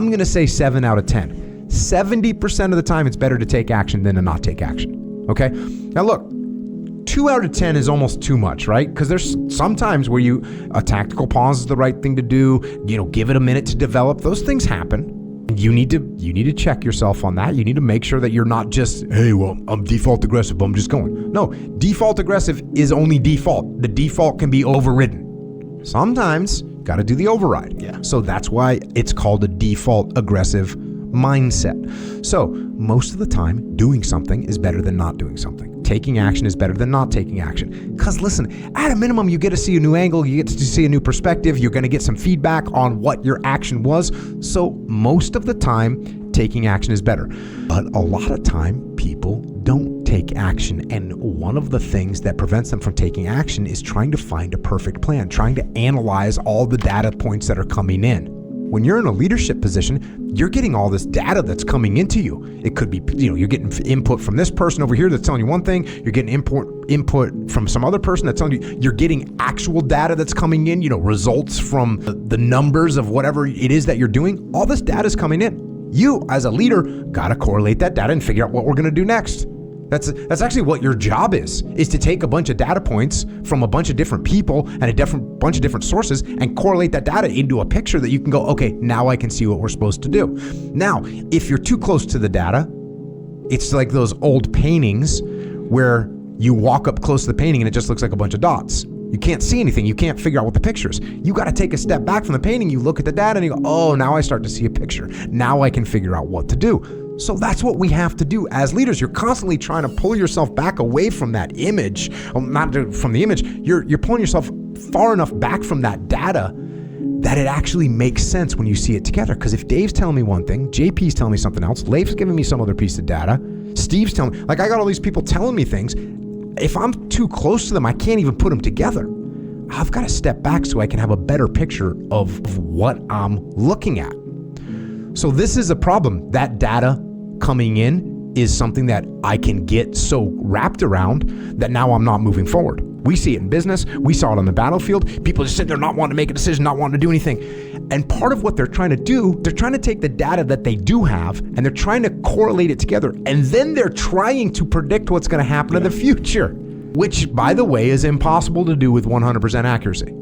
I'm going to say 7 out of 10. 70% of the time, it's better to take action than to not take action. Okay? Now look, 2 out of 10 is almost too much, right? Because there's some times where a tactical pause is the right thing to do. Give it a minute to develop. Those things happen. You need to check yourself on that. You need to make sure that you're not just, hey, well, I'm default aggressive, I'm just going. No, default aggressive is only default. The default can be overridden. Sometimes, got to do the override. Yeah. So that's why it's called a default aggressive mindset. So most of the time, doing something is better than not doing something. Taking action is better than not taking action. Because listen, at a minimum, you get to see a new angle, you get to see a new perspective, you're going to get some feedback on what your action was. So most of the time, taking action is better. But a lot of time, people don't take action. And one of the things that prevents them from taking action is trying to find a perfect plan, trying to analyze all the data points that are coming in. When you're in a leadership position, you're getting all this data that's coming into you. It could be, you're getting input from this person over here that's telling you one thing. You're getting input from some other person that's telling you. You're getting actual data that's coming in, results from the numbers of whatever it is that you're doing. All this data is coming in. You, as a leader, got to correlate that data and figure out what we're going to do next. That's actually what your job is to take a bunch of data points from a bunch of different people and a bunch of different sources and correlate that data into a picture that you can go, okay, now I can see what we're supposed to do. Now, if you're too close to the data, it's like those old paintings where you walk up close to the painting and it just looks like a bunch of dots. You can't see anything. You can't figure out what the picture is. You got to take a step back from the painting. You look at the data and you go, oh, now I start to see a picture. Now I can figure out what to do. So that's what we have to do as leaders. You're constantly trying to pull yourself back away from that image, not from the image. You're pulling yourself far enough back from that data that it actually makes sense when you see it together. Because if Dave's telling me one thing, JP's telling me something else, Leif's giving me some other piece of data, Steve's telling me, I got all these people telling me things. If I'm too close to them, I can't even put them together. I've got to step back so I can have a better picture of what I'm looking at. So this is a problem. That data coming in is something that I can get so wrapped around that now I'm not moving forward. We see it in business. We saw it on the battlefield. People just sit there not wanting to make a decision, not wanting to do anything. And part of what they're trying to do, they're trying to take the data that they do have and they're trying to correlate it together. And then they're trying to predict what's going to happen in the future, which, by the way, is impossible to do with 100% accuracy.